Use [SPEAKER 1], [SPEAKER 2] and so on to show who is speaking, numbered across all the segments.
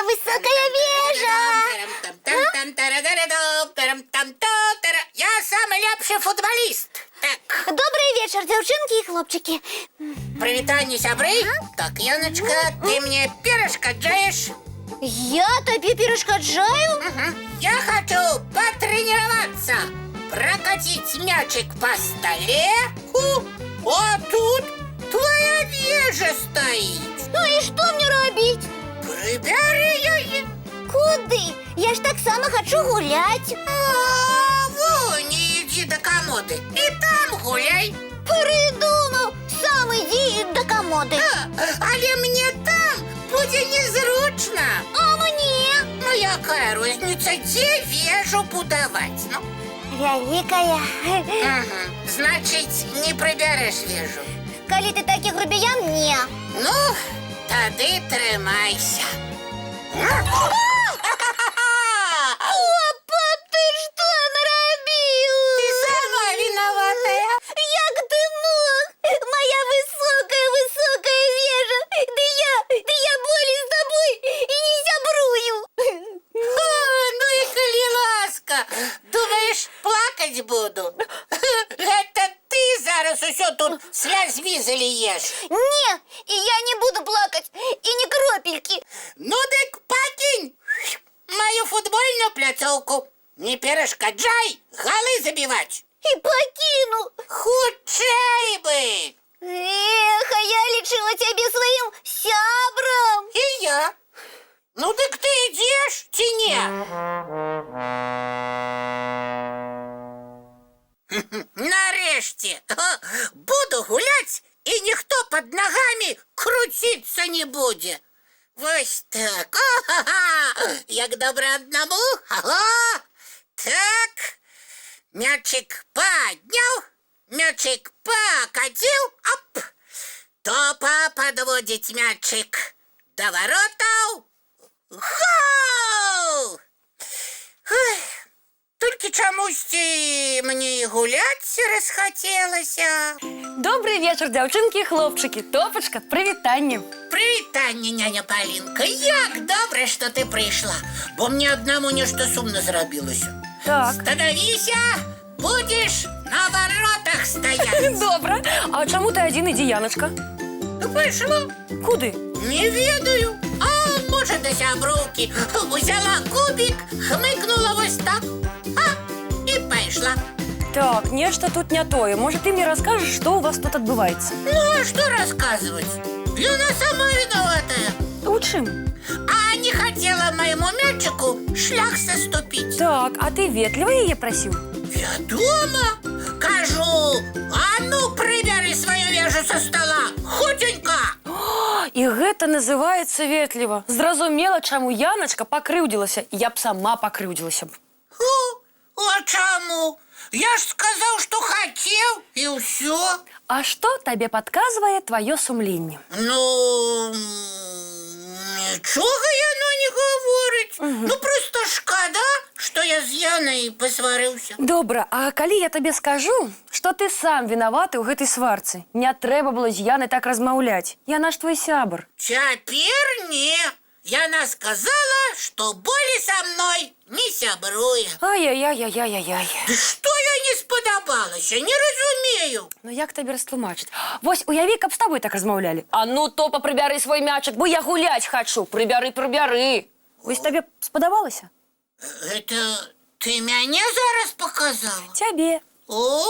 [SPEAKER 1] моя высокая вежа!
[SPEAKER 2] Я самый лепший футболист. Так,
[SPEAKER 1] Добрый вечер, девчонки и хлопчики.
[SPEAKER 2] привітання, сябры. Так, Яночка, ты мне перышко джаешь?
[SPEAKER 1] Я тобі перешкоджаю?
[SPEAKER 2] Я хочу потренироваться, прокатить мячик по столе. А тут твоя вежа стоит.
[SPEAKER 1] Ну і що мені робити?
[SPEAKER 2] Прибери її.
[SPEAKER 1] Куди? Я ж так само хочу гулять.
[SPEAKER 2] Вон, иди до комоды и там гуляй.
[SPEAKER 1] Передумав, сам іди до комоди.
[SPEAKER 2] Але мне там буде незручно.
[SPEAKER 1] А мені?
[SPEAKER 2] Ну, яка розниця, де вежу будувати? Ну,
[SPEAKER 1] Великая.
[SPEAKER 2] значить, не прибереш вежу.
[SPEAKER 1] Коли ти такий грубиян, ні.
[SPEAKER 2] Ну, тоді тримайся.
[SPEAKER 1] Опа, ти що наробив?
[SPEAKER 2] Ти сама виноватая.
[SPEAKER 1] Як ти мог? Моя високая вежа. Да я болі з тобою і не сябрую.
[SPEAKER 2] Ну і коли ласка. Думаєш, плакать буду? Это ти зараз усё тут слязьми залієш.
[SPEAKER 1] Ні, і я не буду плакать, і ні кропельки.
[SPEAKER 2] Ну дык покинь мою футбольную пляцовку. Не перешкоджай голы забивать.
[SPEAKER 1] І покину.
[SPEAKER 2] Худшей бы.
[SPEAKER 1] Эх, а я лічила тебе своїм сябром.
[SPEAKER 2] И я. Ну дык ты идешь, чи не? Нарешті буду гулять, і ніхто під ногами крутиться не буде. Ось так. Як добре одному. Ага. Так. Мячик поднял, мячик покатил. Оп. Топа подводить мячик до воротов. Гол! Ой. Тільки чомусь мені гулять розхотілося.
[SPEAKER 3] Добрий вечір, дівчинки і хлопчики. Топочка, привітання.
[SPEAKER 2] Привітання, няня Полінка. Як добре, що ти прийшла, бо мені одному нічого сумно зробилося.
[SPEAKER 3] Так.
[SPEAKER 2] Становися, будеш на воротах стояти.
[SPEAKER 3] Добре. А чому ти один і Діяночка?
[SPEAKER 2] Пішла.
[SPEAKER 3] Куди?
[SPEAKER 2] Не ведаю. А може, до сябровки. Взяла кубик, хмикнула ось так. І пішла.
[SPEAKER 3] Так, нечто тут не тое. Може, ти мені розкажеш, що у вас тут відбувається?
[SPEAKER 2] Ну, а что рассказывать? Юна сама виноватая.
[SPEAKER 3] У чим?
[SPEAKER 2] А не хотела моему мячику шлях соступить.
[SPEAKER 3] Так, а ти ветливо її просив?
[SPEAKER 2] Я дома кажу, а ну прибери свою вежу со стола, худенька.
[SPEAKER 3] І гэта називається ветливо. Зразумела, чому Яночка покривдилася. Я б сама покривдилася б.
[SPEAKER 2] А чему? Я ж сказал, что хотел, и все.
[SPEAKER 3] А що тобі підказує твоє сумління?
[SPEAKER 2] Ну, нічого яно не говорить. Ну, просто шкода, що я з Яною посварився.
[SPEAKER 3] Добре, а коли я тобі скажу, що ти сам винуватий у гэтій сварці, не треба було з Яною так розмовляти. Яна ж твій сябр.
[SPEAKER 2] Теперь не. Яна сказала, что более со мной не сябрує.
[SPEAKER 3] Ай-яй-яй-яй-яй-яй.
[SPEAKER 2] Да что я не сподобалася, не разумею.
[SPEAKER 3] Ну як тобі розтлумачити? Вось уяви, каб з тобою так розмовляли. А ну, Топа, прибери свій мячик, бо я гулять хочу. Прибери. Ось тобі сподобалося?
[SPEAKER 2] Это ты меня зараз показала?
[SPEAKER 3] Тебе.
[SPEAKER 2] О,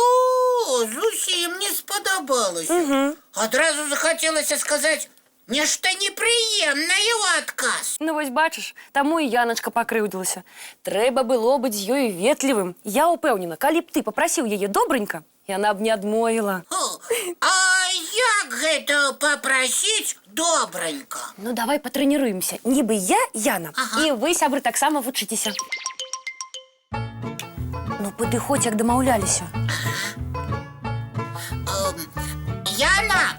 [SPEAKER 2] зусім не сподобалося. Одразу захотілося сказати, нечто неприємне у отказ.
[SPEAKER 3] Ну, ось бачиш, тому і Яночка покривдилася. Треба було бути з ёю ветливим. Я упевнена, коли б ти попросив її добренько, яна б не адмовила.
[SPEAKER 2] А як гэта попросить добренько?
[SPEAKER 3] Ну, давай потренируемся. Ніби я, Яна,
[SPEAKER 2] Ага.
[SPEAKER 3] і ви, сябри, так само вчитеся. Ну, підходь, як домовлялися.
[SPEAKER 2] Яна,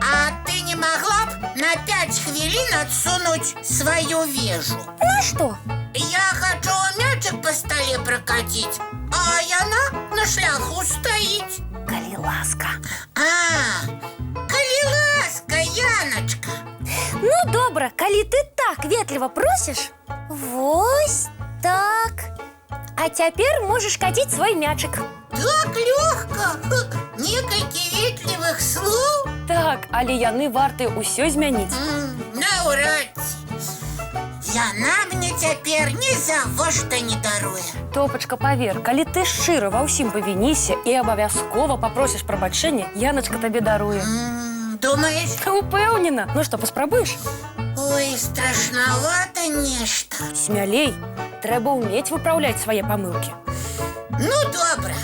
[SPEAKER 2] а ты не могла б на 5 хвилин отсунуть свою вежу?
[SPEAKER 1] Ну що?
[SPEAKER 2] Я хочу мячик по столе прокатить, а Яна на шляху стоит.
[SPEAKER 1] Коли ласка.
[SPEAKER 2] Коли ласка, Яночка.
[SPEAKER 1] Ну, добре, коли
[SPEAKER 3] калі ты так ветліва просіш,
[SPEAKER 1] Вось так.
[SPEAKER 3] а цяпер можаш каціць свой мячык.
[SPEAKER 2] Так лёгка. Некалькі ветлівых слоў.
[SPEAKER 3] Так, але яны вартыя ўсё змяніць.
[SPEAKER 2] Наўрад ці. Яна мне цяпер ні за што не даруе.
[SPEAKER 3] Топачка, павер, калі ты шчыра ва ўсім павініся і абавязкова папросіш прабачэння, Яначка табе даруе.
[SPEAKER 2] Думаеш?
[SPEAKER 3] Упэўнена. Ну што, паспрабуеш?
[SPEAKER 2] Ой, страшнавата нешта.
[SPEAKER 3] Смялей. Трэба ўмець выпраўляць свае памылкі.
[SPEAKER 2] Ну, добра.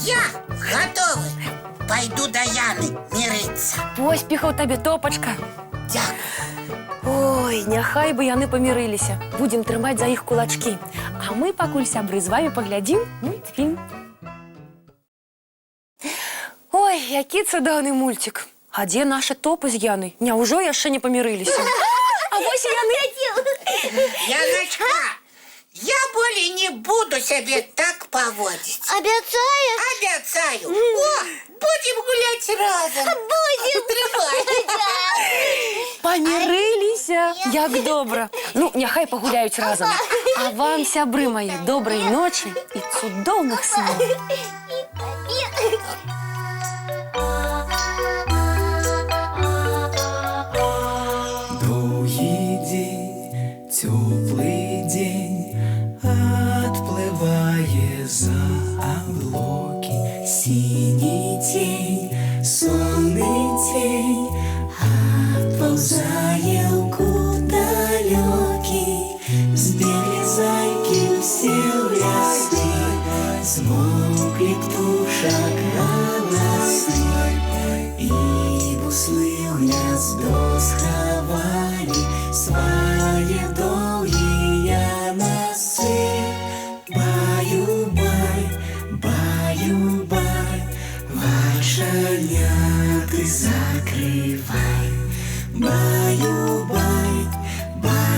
[SPEAKER 2] Я гатовы. Пайду да Яны мірыцца.
[SPEAKER 3] Поспехаў табе, Топачка.
[SPEAKER 2] Дзякуй.
[SPEAKER 3] Ой, няхай бы яны памірыліся. Будзем трымаць за іх кулачкі. А мы пакуль сябры з вамі паглядзім мультфільм. Ой, які цудоўны мульцік. А дзе нашы топы з Янай? Няўжо яшчэ не памірыліся? А вось і яны.
[SPEAKER 2] Яночка, я болей не буду сябе так паводзіць.
[SPEAKER 1] Абяцаеш?
[SPEAKER 2] Абяцаю. О, будзем гуляць разам.
[SPEAKER 1] Будзем.
[SPEAKER 2] Трывай.
[SPEAKER 3] Памірыліся. Як добра. Ну, няхай пагуляюць разам. А вам, сябры мае, добрай ночы і цудоўных снаў.
[SPEAKER 4] Долгий день, теплый день, отплывая за облаки. Синий тень, сонный тень, отползая в далекий. Сбегли зайки все в лесу, смолкли птушек голосы. И буслы в гнездо сховали свои долгие носы. Баю-бай, баю-бай, волшебняк ты закрывай. Баю-бай, баю.